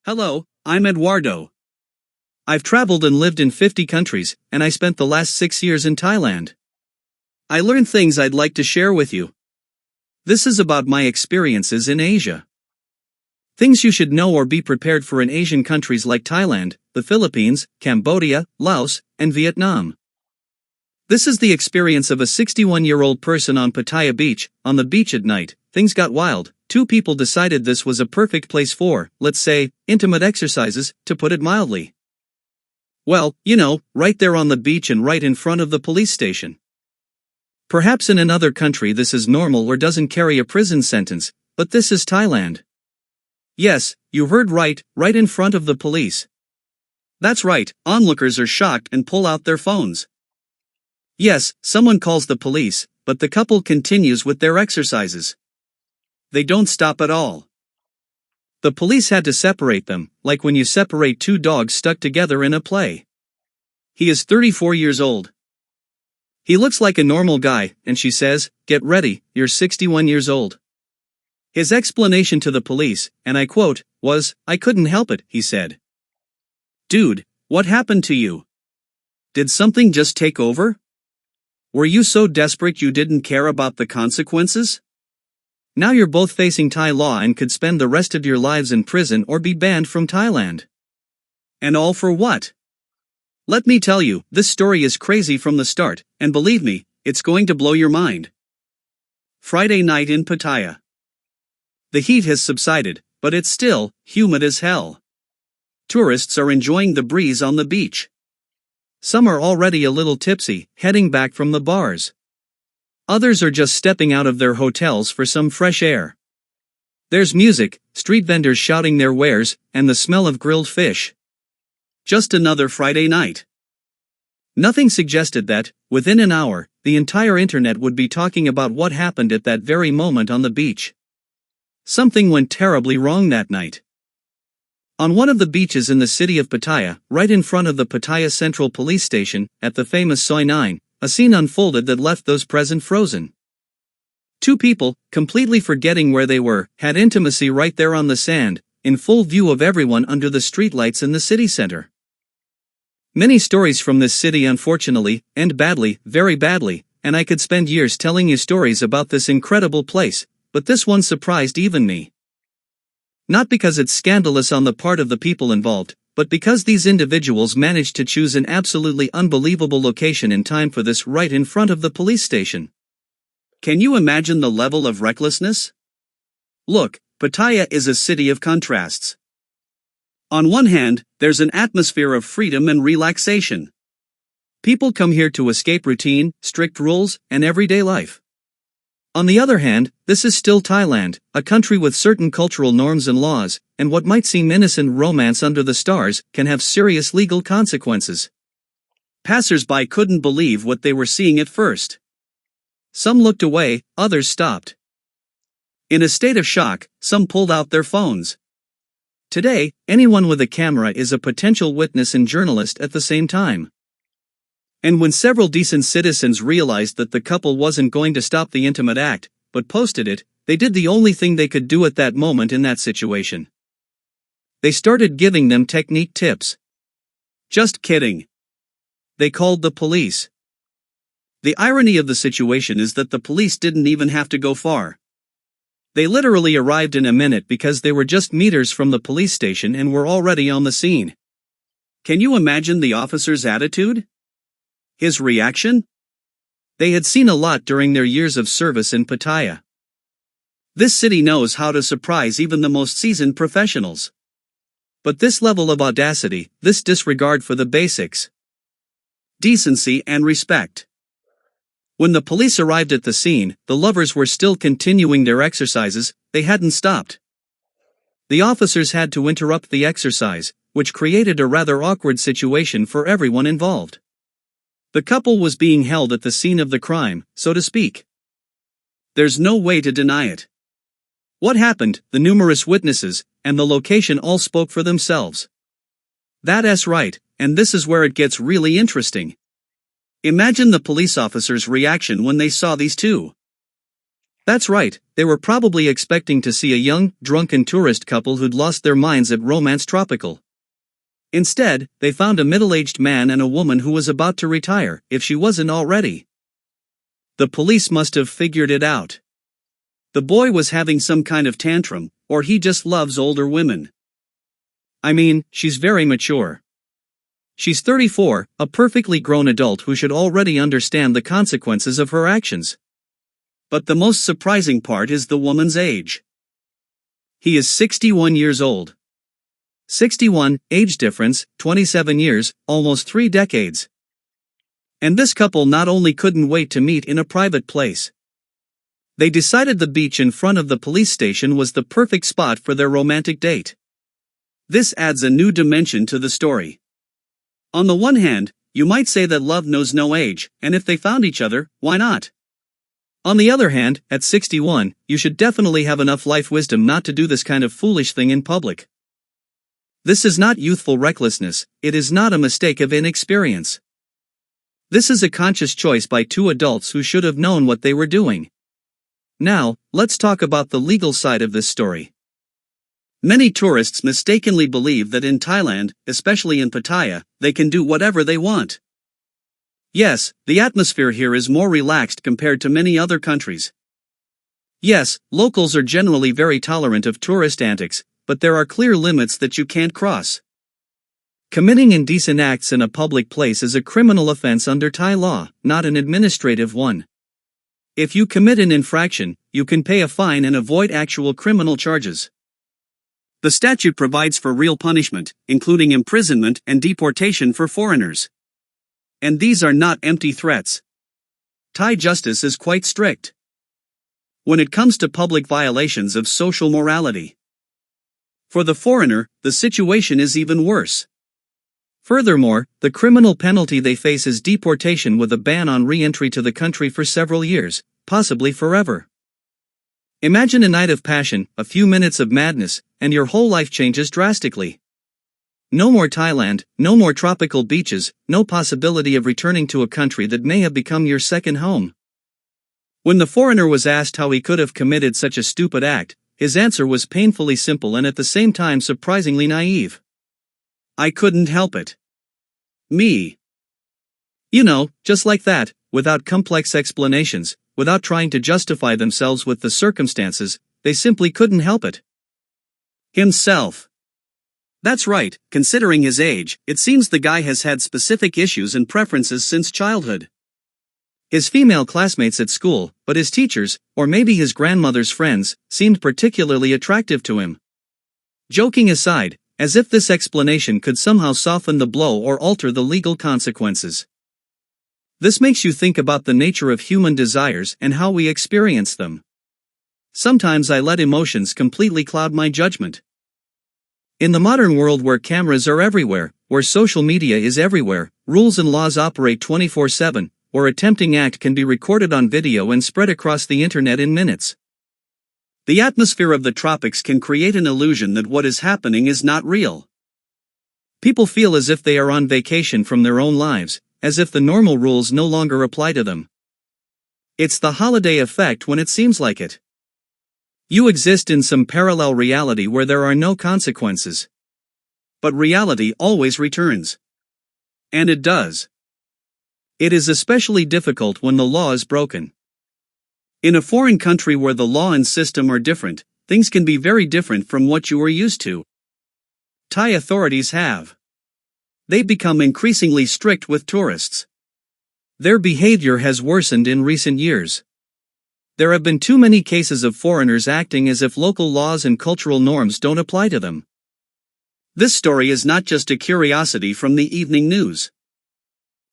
Hello, I'm Eduardo. I've traveled and lived in 50 countries, and I spent the last 6 years in Thailand. I learned things I'd like to share with you. This is about my experiences in Asia. Things you should know or be prepared for in Asian countries like Thailand, the Philippines, Cambodia, Laos, and Vietnam. This is the experience of a 61-year-old person on Pattaya Beach. On the beach at night, things got wild. Two people decided this was a perfect place for, let's say, intimate exercises, to put it mildly. Well, right there on the beach and right in front of the police station. Perhaps in another country this is normal or doesn't carry a prison sentence, but this is Thailand. Yes, you heard right in front of the police. That's right, onlookers are shocked and pull out their phones. Yes, someone calls the police, but the couple continues with their exercises. They don't stop at all. The police had to separate them, like when you separate two dogs stuck together in a play. He is 34 years old. He looks like a normal guy, and she says, "Get ready, you're 61 years old." His explanation to the police, and I quote, was, "I couldn't help it," he said. Dude, what happened to you? Did something just take over? Were you so desperate you didn't care about the consequences? Now you're both facing Thai law and could spend the rest of your lives in prison or be banned from Thailand. And all for what? Let me tell you, this story is crazy from the start, and believe me, it's going to blow your mind. Friday night in Pattaya. The heat has subsided, but it's still humid as hell. Tourists are enjoying the breeze on the beach. Some are already a little tipsy, heading back from the bars. Others are just stepping out of their hotels for some fresh air. There's music, street vendors shouting their wares, and the smell of grilled fish. Just another Friday night. Nothing suggested that, within an hour, the entire internet would be talking about what happened at that very moment on the beach. Something went terribly wrong that night. On one of the beaches in the city of Pattaya, right in front of the Pattaya Central Police Station, at the famous Soi 9, a scene unfolded that left those present frozen. Two people, completely forgetting where they were, had intimacy right there on the sand, in full view of everyone under the streetlights in the city center. Many stories from this city unfortunately end badly, very badly, and I could spend years telling you stories about this incredible place, but this one surprised even me. Not because it's scandalous on the part of the people involved, but because these individuals managed to choose an absolutely unbelievable location in time for this right in front of the police station. Can you imagine the level of recklessness? Look, Pattaya is a city of contrasts. On one hand, there's an atmosphere of freedom and relaxation. People come here to escape routine, strict rules, and everyday life. On the other hand, this is still Thailand, a country with certain cultural norms and laws, and what might seem innocent romance under the stars can have serious legal consequences. Passers-by couldn't believe what they were seeing at first. Some looked away, others stopped. In a state of shock, some pulled out their phones. Today, anyone with a camera is a potential witness and journalist at the same time. And when several decent citizens realized that the couple wasn't going to stop the intimate act, but posted it, they did the only thing they could do at that moment in that situation. They started giving them technique tips. Just kidding. They called the police. The irony of the situation is that the police didn't even have to go far. They literally arrived in a minute because they were just meters from the police station and were already on the scene. Can you imagine the officer's attitude? His reaction? They had seen a lot during their years of service in Pattaya. This city knows how to surprise even the most seasoned professionals. But this level of audacity, this disregard for the basics. Decency and respect. When the police arrived at the scene, the lovers were still continuing their exercises, they hadn't stopped. The officers had to interrupt the exercise, which created a rather awkward situation for everyone involved. The couple was being held at the scene of the crime, so to speak. There's no way to deny it. What happened, the numerous witnesses, and the location all spoke for themselves. That's right, and this is where it gets really interesting. Imagine the police officers' reaction when they saw these two. That's right, they were probably expecting to see a young, drunken tourist couple who'd lost their minds at Romance Tropical. Instead, they found a middle-aged man and a woman who was about to retire, if she wasn't already. The police must have figured it out. The boy was having some kind of tantrum, or he just loves older women. I mean, she's very mature. She's 34, a perfectly grown adult who should already understand the consequences of her actions. But the most surprising part is the woman's age. He is 61 years old. 61, age difference, 27 years, almost 3 decades. And this couple not only couldn't wait to meet in a private place. They decided the beach in front of the police station was the perfect spot for their romantic date. This adds a new dimension to the story. On the one hand, you might say that love knows no age, and if they found each other, why not? On the other hand, at 61, you should definitely have enough life wisdom not to do this kind of foolish thing in public. This is not youthful recklessness, it is not a mistake of inexperience. This is a conscious choice by two adults who should have known what they were doing. Now, let's talk about the legal side of this story. Many tourists mistakenly believe that in Thailand, especially in Pattaya, they can do whatever they want. Yes, the atmosphere here is more relaxed compared to many other countries. Yes, locals are generally very tolerant of tourist antics, but there are clear limits that you can't cross. Committing indecent acts in a public place is a criminal offense under Thai law, not an administrative one. If you commit an infraction, you can pay a fine and avoid actual criminal charges. The statute provides for real punishment, including imprisonment and deportation for foreigners. And these are not empty threats. Thai justice is quite strict when it comes to public violations of social morality. For the foreigner, the situation is even worse. Furthermore, the criminal penalty they face is deportation with a ban on re-entry to the country for several years, possibly forever. Imagine a night of passion, a few minutes of madness, and your whole life changes drastically. No more Thailand, no more tropical beaches, no possibility of returning to a country that may have become your second home. When the foreigner was asked how he could have committed such a stupid act, his answer was painfully simple and at the same time surprisingly naive. I couldn't help it. Me. You know, just like that, without complex explanations, without trying to justify themselves with the circumstances, they simply couldn't help it. Himself. That's right, considering his age, it seems the guy has had specific issues and preferences since childhood. His female classmates at school, but his teachers, or maybe his grandmother's friends, seemed particularly attractive to him. Joking aside, as if this explanation could somehow soften the blow or alter the legal consequences. This makes you think about the nature of human desires and how we experience them. Sometimes I let emotions completely cloud my judgment. In the modern world where cameras are everywhere, where social media is everywhere, rules and laws operate 24/7, where a tempting act can be recorded on video and spread across the internet in minutes. The atmosphere of the tropics can create an illusion that what is happening is not real. People feel as if they are on vacation from their own lives, as if the normal rules no longer apply to them. It's the holiday effect when it seems like it. You exist in some parallel reality where there are no consequences. But reality always returns. And it does. It is especially difficult when the law is broken. In a foreign country where the law and system are different, things can be very different from what you are used to. Thai authorities have. They become increasingly strict with tourists. Their behavior has worsened in recent years. There have been too many cases of foreigners acting as if local laws and cultural norms don't apply to them. This story is not just a curiosity from the evening news.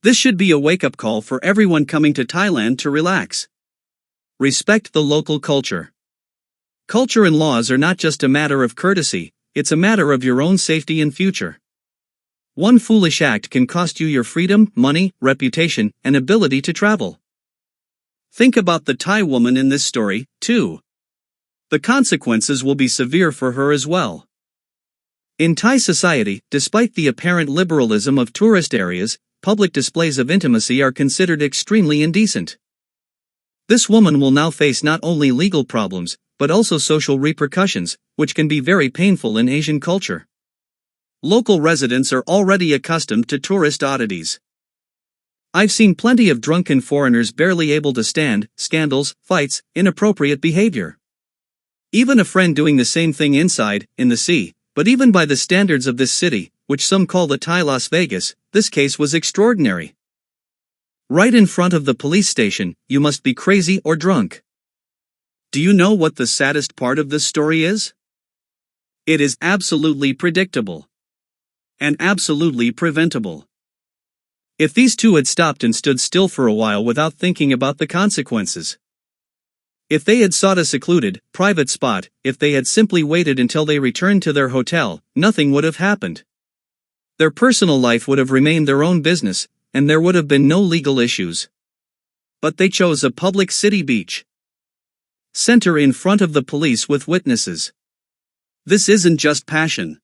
This should be a wake-up call for everyone coming to Thailand to relax. Respect the local culture. Culture and laws are not just a matter of courtesy, it's a matter of your own safety and future. One foolish act can cost you your freedom, money, reputation, and ability to travel. Think about the Thai woman in this story, too. The consequences will be severe for her as well. In Thai society, despite the apparent liberalism of tourist areas, public displays of intimacy are considered extremely indecent. This woman will now face not only legal problems, but also social repercussions, which can be very painful in Asian culture. Local residents are already accustomed to tourist oddities. I've seen plenty of drunken foreigners barely able to stand, scandals, fights, inappropriate behavior. Even a friend doing the same thing inside, in the sea, but even by the standards of this city, which some call the Thai Las Vegas, this case was extraordinary. Right in front of the police station, you must be crazy or drunk. Do you know what the saddest part of this story is? It is absolutely predictable. And absolutely preventable. If these two had stopped and stood still for a while without thinking about the consequences. If they had sought a secluded, private spot, if they had simply waited until they returned to their hotel, nothing would have happened. Their personal life would have remained their own business, and there would have been no legal issues. But they chose a public city beach center in front of the police with witnesses. This isn't just passion.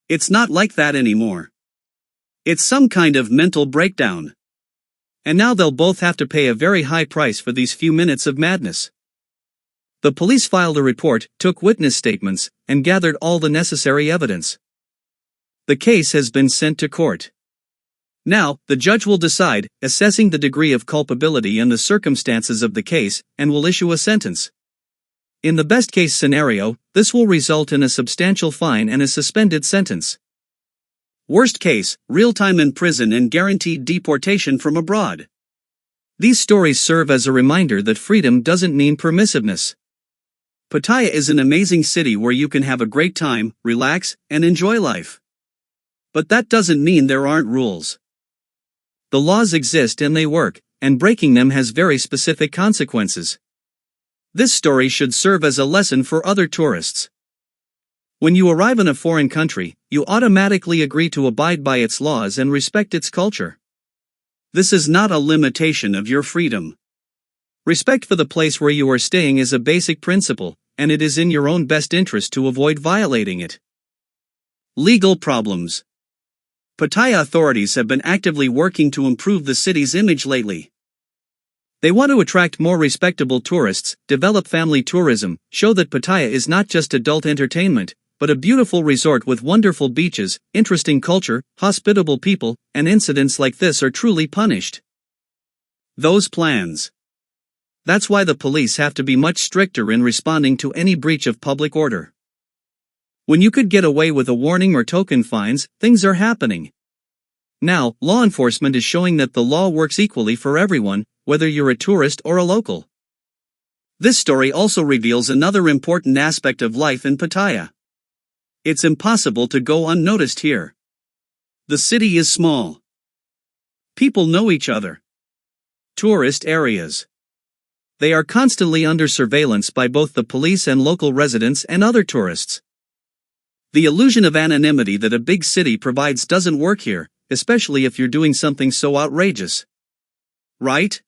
It's not like that anymore. It's some kind of mental breakdown. And now they'll both have to pay a very high price for these few minutes of madness. The police filed a report, took witness statements, and gathered all the necessary evidence. The case has been sent to court. Now, the judge will decide, assessing the degree of culpability and the circumstances of the case, and will issue a sentence. In the best-case scenario, this will result in a substantial fine and a suspended sentence. Worst case, real time in prison and guaranteed deportation from abroad. These stories serve as a reminder that freedom doesn't mean permissiveness. Pattaya is an amazing city where you can have a great time, relax, and enjoy life. But that doesn't mean there aren't rules. The laws exist and they work, and breaking them has very specific consequences. This story should serve as a lesson for other tourists. When you arrive in a foreign country, you automatically agree to abide by its laws and respect its culture. This is not a limitation of your freedom. Respect for the place where you are staying is a basic principle, and it is in your own best interest to avoid violating it. Legal problems. Pattaya authorities have been actively working to improve the city's image lately. They want to attract more respectable tourists, develop family tourism, show that Pattaya is not just adult entertainment, but a beautiful resort with wonderful beaches, interesting culture, hospitable people, and incidents like this are truly punished. Those plans. That's why the police have to be much stricter in responding to any breach of public order. When you could get away with a warning or token fines, things are happening. Now, law enforcement is showing that the law works equally for everyone, whether you're a tourist or a local. This story also reveals another important aspect of life in Pattaya. It's impossible to go unnoticed here. The city is small. People know each other. Tourist areas. They are constantly under surveillance by both the police and local residents and other tourists. The illusion of anonymity that a big city provides doesn't work here, especially if you're doing something so outrageous. Right?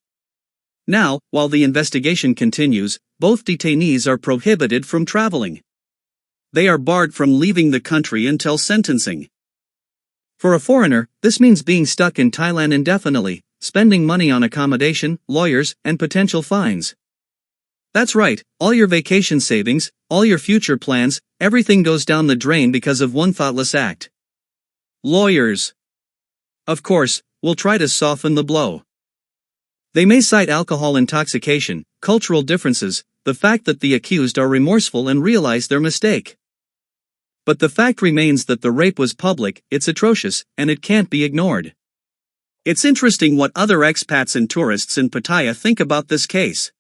Now, while the investigation continues, both detainees are prohibited from traveling. They are barred from leaving the country until sentencing. For a foreigner, this means being stuck in Thailand indefinitely, spending money on accommodation, lawyers, and potential fines. That's right, all your vacation savings, all your future plans, everything goes down the drain because of one thoughtless act. Lawyers, of course, will try to soften the blow. They may cite alcohol intoxication, cultural differences, the fact that the accused are remorseful and realize their mistake. But the fact remains that the rape was public, it's atrocious, and it can't be ignored. It's interesting what other expats and tourists in Pattaya think about this case.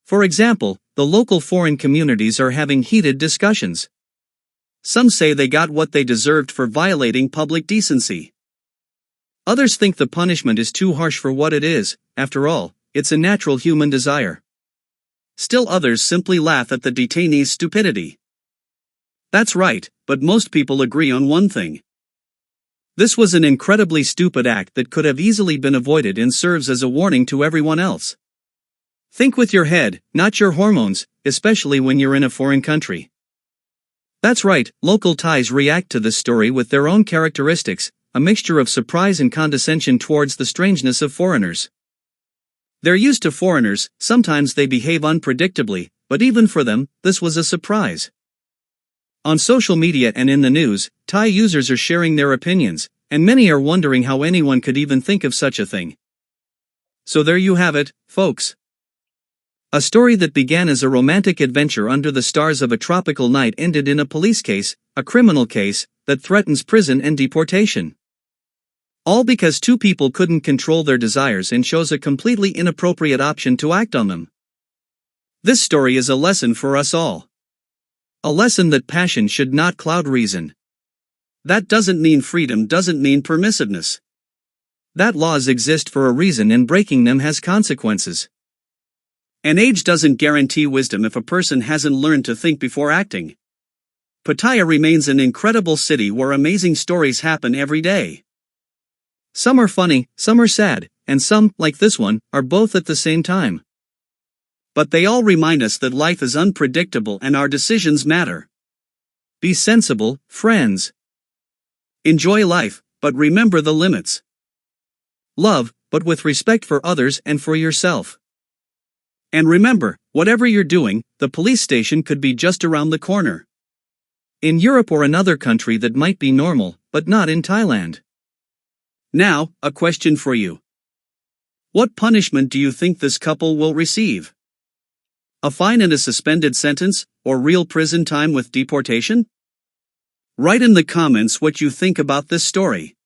For example, the local foreign communities are having heated discussions. Some say they got what they deserved for violating public decency. Others think the punishment is too harsh for what it is, after all, it's a natural human desire. Still others simply laugh at the detainees' stupidity. That's right, but most people agree on one thing. This was an incredibly stupid act that could have easily been avoided and serves as a warning to everyone else. Think with your head, not your hormones, especially when you're in a foreign country. That's right, local Thais react to this story with their own characteristics, a mixture of surprise and condescension towards the strangeness of foreigners. They're used to foreigners, sometimes they behave unpredictably, but even for them, this was a surprise. On social media and in the news, Thai users are sharing their opinions, and many are wondering how anyone could even think of such a thing. So there you have it, folks. A story that began as a romantic adventure under the stars of a tropical night ended in a police case, a criminal case, that threatens prison and deportation. All because two people couldn't control their desires and chose a completely inappropriate option to act on them. This story is a lesson for us all. A lesson that passion should not cloud reason. That doesn't mean freedom doesn't mean permissiveness. That laws exist for a reason and breaking them has consequences. And age doesn't guarantee wisdom if a person hasn't learned to think before acting. Pattaya remains an incredible city where amazing stories happen every day. Some are funny, some are sad, and some, like this one, are both at the same time. But they all remind us that life is unpredictable and our decisions matter. Be sensible, friends. Enjoy life, but remember the limits. Love, but with respect for others and for yourself. And remember, whatever you're doing, the police station could be just around the corner. In Europe or another country that might be normal, but not in Thailand. Now, a question for you. What punishment do you think this couple will receive? A fine and a suspended sentence, or real prison time with deportation? Write in the comments what you think about this story.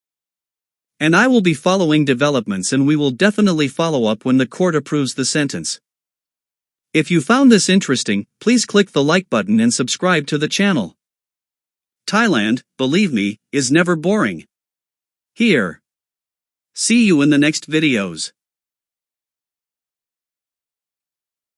And I will be following developments and we will definitely follow up when the court approves the sentence. If you found this interesting, please click the like button and subscribe to the channel. Thailand, believe me, is never boring. Here. See you in the next videos.